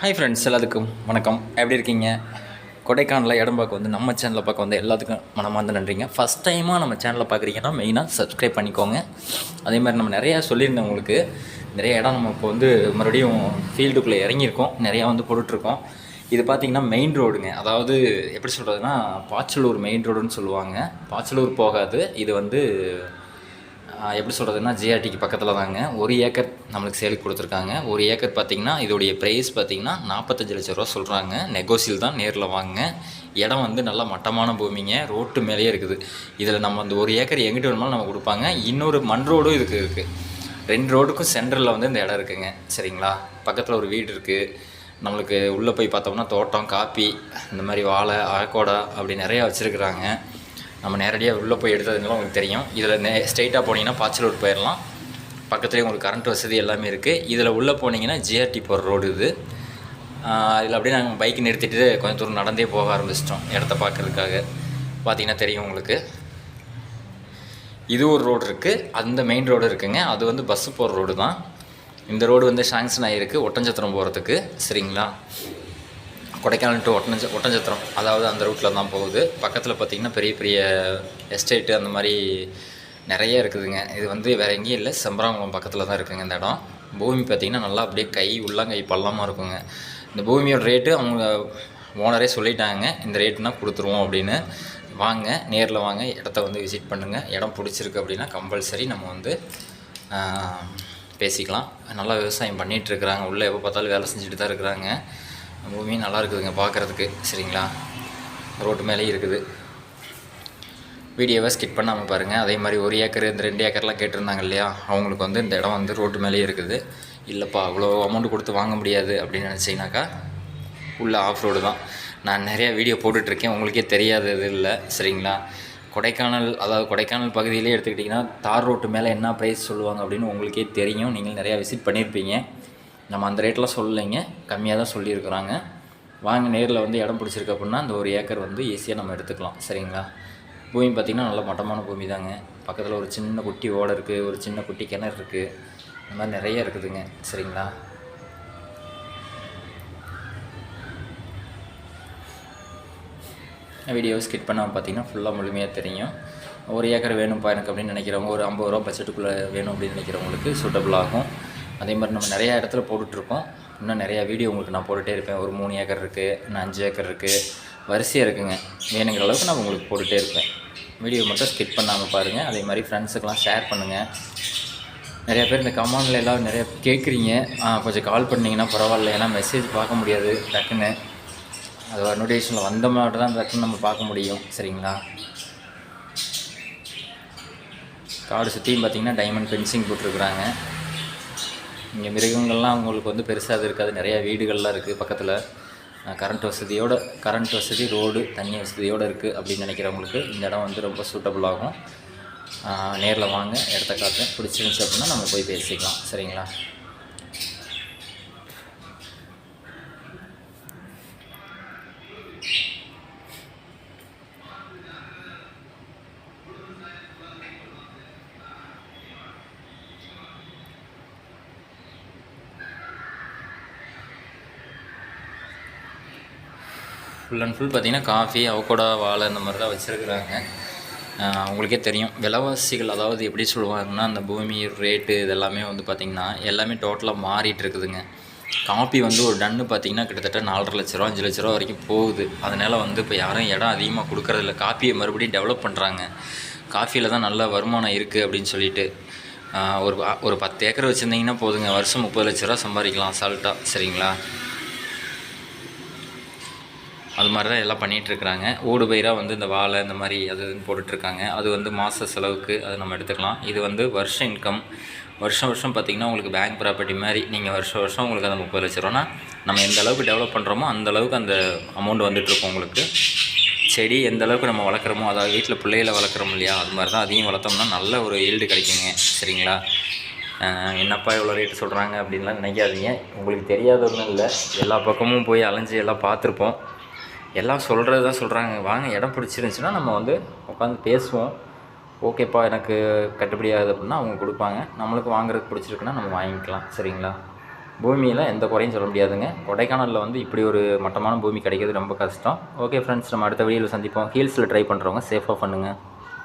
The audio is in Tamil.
ஹாய் ஃப்ரெண்ட்ஸ், எல்லாத்துக்கும் வணக்கம். எப்படி இருக்கீங்க? கொடைக்கானலில் இடம் பார்க்க வந்து நம்ம சேனலில் பார்க்க வந்து எல்லாத்துக்கும் மனமார்ந்த நன்றிங்க. ஃபஸ்ட் டைமாக நம்ம சேனலில் பார்க்குறீங்கன்னா மெயினாக சப்ஸ்கிரைப் பண்ணிக்கோங்க. அதே மாதிரி நம்ம நிறையா சொல்லியிருந்தோம் உங்களுக்கு. நிறைய இடம் நம்ம இப்போ வந்து மறுபடியும் ஃபீல்டுக்குள்ளே இறங்கியிருக்கோம். நிறையா வந்து போட்டுட்ருக்கோம். இது பார்த்திங்கன்னா மெயின் ரோடுங்க. அதாவது எப்படி சொல்கிறதுனா, பாச்சலூர் மெயின் ரோடுன்னு சொல்லுவாங்க. பாச்சலூர் போகாது. இது வந்து எப்படி சொல்கிறதுனா, ஜிஆர்டிக்கு பக்கத்தில் தாங்க. 1 ஏக்கர் நம்மளுக்கு சேலுக்கு கொடுத்துருக்காங்க. 1 ஏக்கர் பார்த்திங்கன்னா இதோடைய ப்ரைஸ் பார்த்திங்கன்னா 45 லட்ச ரூபா சொல்கிறாங்க. நெகோசியல் தான், நேரில் வாங்க. இடம் வந்து நல்லா மட்டமான பூமிங்க, ரோட்டு மேலேயே இருக்குது. இதில் நம்ம அந்த 1 ஏக்கர் எங்கிட்ட வேணுமாலும் நம்ம கொடுப்பாங்க. இன்னொரு மண் ரோடும் இதுக்கு இருக்குது. 2 ரோடுக்கும் சென்டரில் வந்து இந்த இடம் இருக்குதுங்க. சரிங்களா? பக்கத்தில் ஒரு வீடு இருக்குது. நம்மளுக்கு உள்ளே போய் பார்த்தோம்னா தோட்டம், காப்பி, இந்த மாதிரி வாழை, அழக்கோடா அப்படி நிறையா வச்சுருக்குறாங்க. நம்ம நேரடியாக உள்ளே போய் எடுத்ததுனால உங்களுக்கு தெரியும். இதில் ஸ்ட்ரெயிட்டாக போனீங்கன்னா பாச்சலூர் போயிடலாம். பக்கத்துலேயே உங்களுக்கு கரண்ட் வசதி எல்லாமே இருக்குது. இதில் உள்ளே போனீங்கன்னா ஜிஆர்டி போகிற ரோடு இது. இதில் அப்படியே நாங்கள் பைக் நிறுத்திட்டு கொஞ்சம் தூரம் நடந்தே போக ஆரம்பிச்சிட்டோம் இடத்த பார்க்குறதுக்காக. பார்த்தீங்கன்னா தெரியும் உங்களுக்கு. இது ஒரு ரோடு இருக்குது, அந்த மெயின் ரோடு இருக்குதுங்க. அது வந்து பஸ்ஸு போகிற ரோடு தான். இந்த ரோடு வந்து சாங்ஷன் ஆகிருக்கு ஒட்டஞ்சத்திரம் போகிறதுக்கு. சரிங்களா? கொடைக்கானல் டு ஒட்டஞ்சத்திரம், அதாவது அந்த ரூட்டில் தான் போகுது. பக்கத்தில் பார்த்திங்கன்னா பெரிய பெரிய எஸ்டேட்டு அந்த மாதிரி நிறைய இருக்குதுங்க. இது வந்து வேறு எங்கேயும் இல்லை, செம்பராங்குளம் பக்கத்தில் தான் இருக்குதுங்க இந்த இடம். பூமி பார்த்திங்கன்னா நல்லா அப்படியே உள்ளங்கை பள்ளமாக இருக்குங்க. இந்த பூமியோட ரேட்டு அவங்க ஓனரே சொல்லிட்டாங்க, இந்த ரேட்டுனா கொடுத்துருவோம் அப்படின்னு. வாங்க, நேரில் வாங்க, இடத்த வந்து விசிட் பண்ணுங்கள். இடம் பிடிச்சிருக்கு அப்படின்னா கம்பல்சரி நம்ம வந்து பேசிக்கலாம். நல்லா விவசாயம் பண்ணிகிட்ருக்குறாங்க. உள்ளே எப்போ பார்த்தாலும் வேலை செஞ்சுட்டு தான் இருக்கிறாங்க. பூமியும் நல்லா இருக்குதுங்க பார்க்குறதுக்கு. சரிங்களா? ரோட்டு மேலேயும் இருக்குது. வீடியோவை ஸ்கிப் பண்ணாமல் பாருங்கள். அதே மாதிரி 1 ஏக்கர் இந்த 2 ஏக்கர்லாம் கேட்டிருந்தாங்க இல்லையா, அவங்களுக்கு வந்து இந்த இடம் வந்து ரோட்டு மேலேயே இருக்குது. இல்லைப்பா அவ்வளோ அமௌண்ட்டு கொடுத்து வாங்க முடியாது அப்படின்னு நினச்சிங்கனாக்கா உள்ள ஆஃப் ரோடு தான். நான் நிறையா வீடியோ போட்டுட்ருக்கேன், உங்களுக்கே தெரியாதது இல்லை. சரிங்களா? கொடைக்கானல், அதாவது கொடைக்கானல் பகுதியிலே எடுத்துக்கிட்டிங்கன்னா தார் ரோட்டு மேலே என்ன ப்ரைஸ் சொல்லுவாங்க அப்படின்னு உங்களுக்கே தெரியும். நீங்கள் நிறையா விசிட் பண்ணியிருப்பீங்க. நம்ம அந்த ரேட்டெலாம் சொல்லலைங்க, கம்மியாக தான் சொல்லியிருக்கிறாங்க. வாங்க, நேரில் வந்து இடம் பிடிச்சிருக்கு அப்படின்னா அந்த 1 ஏக்கர் வந்து ஈஸியாக நம்ம எடுத்துக்கலாம். சரிங்களா? பூமி பார்த்திங்கன்னா நல்ல மட்டமான பூமி தாங்க. பக்கத்தில் ஒரு சின்ன குட்டி ஓடை இருக்குது, ஒரு சின்ன குட்டி கிணறு இருக்குது. இந்த மாதிரி நிறைய இருக்குதுங்க. சரிங்களா? வீடியோ ஸ்கிப் பண்ணாமல் பார்த்திங்கன்னா ஃபுல்லாக முழுமையாக தெரியும். 1 ஏக்கர் வேணும்ப்பா எனக்கு அப்படின்னு நினைக்கிறவங்க, ஒரு 50 ரூபா பட்ஜெட்டுக்குள்ளே வேணும் அப்படின்னு நினைக்கிறவங்களுக்கு சூட்டபிள் ஆகும். அதே மாதிரி நம்ம நிறையா இடத்துல போட்டுட்ருக்கோம். இன்னும் நிறையா வீடியோ உங்களுக்கு நான் போட்டுகிட்டே இருப்பேன். ஒரு 3 ஏக்கர் இருக்குது, இன்னும் 5 ஏக்கர் இருக்குது, வரிசையாக இருக்குதுங்க. வேணுங்கிற அளவுக்கு நான் உங்களுக்கு போட்டுகிட்டே இருப்பேன். வீடியோ மட்டும் ஸ்கிப் பண்ணாமல் பாருங்கள். அதே மாதிரி ஃப்ரெண்ட்ஸுக்கெலாம் ஷேர் பண்ணுங்கள். நிறையா பேர் இந்த கமெண்டில் எல்லோரும் நிறையா கேட்குறீங்க, கொஞ்சம் கால் பண்ணிங்கன்னா பரவாயில்ல, ஏன்னா மெசேஜ் பார்க்க முடியாது டக்குன்னு. அது ஒரு நோட்டிஃபிகேஷனில் வந்த மட்டும் தான் டக்குன்னு நம்ம பார்க்க முடியும். சரிங்களா? காடு சுற்றியும் பார்த்திங்கன்னா டைமண்ட் ஃபென்சிங் போட்டிருக்குறாங்க. இங்கே மிருகங்கள்லாம் அவங்களுக்கு வந்து பெருசாக இருக்காது. நிறையா வீடுகள்லாம் இருக்குது பக்கத்தில். கரண்ட் வசதி, ரோடு, தண்ணி வசதியோடு இருக்குது அப்படின்னு நினைக்கிறவங்களுக்கு இந்த இடம் வந்து ரொம்ப சூட்டபுள் ஆகும். நேரில் வாங்க, இடத்த காட்டுறேன். பிடிச்சிருந்துச்சு அப்படின்னா நம்ம போய் பேசிக்கலாம். சரிங்களா? ஃபுல் அண்ட் ஃபுல் பார்த்திங்கன்னா காஃபி, அவகோடா, வாழை இந்த மாதிரி தான் வச்சுருக்குறாங்க. உங்களுக்கே தெரியும் விலைவாசிகள், அதாவது எப்படி சொல்லுவாங்கன்னா அந்த பூமி ரேட்டு இதெல்லாமே வந்து பார்த்திங்கன்னா எல்லாமே டோட்டலாக மாறிட்டு இருக்குதுங்க. காஃபி வந்து ஒரு டன்னு பார்த்திங்கன்னா கிட்டத்தட்ட 4.5 லட்ச ரூபா 5 லட்ச ரூபா வரைக்கும் போகுது. அதனால் வந்து இப்போ யாரும் இடம் அதிகமாக கொடுக்குறதில்ல. காஃபியை மறுபடியும் டெவலப் பண்ணுறாங்க. காஃபியில் தான் நல்ல வருமானம் இருக்குது அப்படின்னு சொல்லிட்டு ஒரு 10 ஏக்கர் வச்சுருந்தீங்கன்னா போதுங்க, வருஷம் 30 லட்ச ரூபா சம்பாதிக்கலாம் அசால்ட்டாக. சரிங்களா? அது மாதிரி தான் எல்லாம் பண்ணிகிட்ருக்குறாங்க. ஓடு பயிராக வந்து இந்த வாழை இந்த மாதிரி அது இதுன்னு போட்டுட்ருக்காங்க. அது வந்து மாத செலவுக்கு அது நம்ம எடுத்துக்கலாம். இது வந்து வருஷ இன்கம். வருஷம் பார்த்திங்கன்னா உங்களுக்கு பேங்க் ப்ராப்பர்ட்டி மாதிரி. நீங்கள் வருஷம் உங்களுக்கு அந்த 30 லட்ச ரூபானா நம்ம எந்த அளவுக்கு டெவலப் பண்ணுறோமோ அந்த அளவுக்கு அந்த அமௌண்ட் வந்துட்டுருக்கோம் உங்களுக்கு. செடி எந்த அளவுக்கு நம்ம வளர்க்குறோமோ, அதாவது வீட்டில் பிள்ளைகளை வளர்க்குறோம் இல்லையா, அது மாதிரி தான் அதையும் வளர்த்தோம்னா நல்ல ஒரு ஈல்டு கிடைக்குங்க. சரிங்களா? என்னப்பா இவ்வளோ ரேட்டு சொல்கிறாங்க அப்படின்லாம் நினைக்காதீங்க. உங்களுக்கு தெரியாத ஒன்றும் இல்லை. எல்லா பக்கமும் போய் அலைஞ்சி எல்லாம் பார்த்துருப்போம். எல்லாம் சொல்கிறது தான் சொல்கிறாங்க. வாங்க, இடம் பிடிச்சிருந்துச்சின்னா நம்ம வந்து உட்காந்து பேசுவோம். ஓகேப்பா எனக்கு கட்டுப்படி ஆகுது அப்படின்னா அவங்க கொடுப்பாங்க. நம்மளுக்கு வாங்குறதுக்கு பிடிச்சிருக்குன்னா நம்ம வாங்கிக்கலாம். சரிங்களா? பூமியில் எந்த குறையும் சொல்ல முடியாதுங்க. கொடைக்கானலில் வந்து இப்படி ஒரு மட்டமான பூமி கிடைக்கிறது ரொம்ப கஷ்டம். ஓகே ஃப்ரெண்ட்ஸ், நம்ம அடுத்த வீடியோவில் சந்திப்போம். ஹீல்ஸில் ட்ரை பண்ணுறவங்க சேஃபாக பண்ணுங்கள்.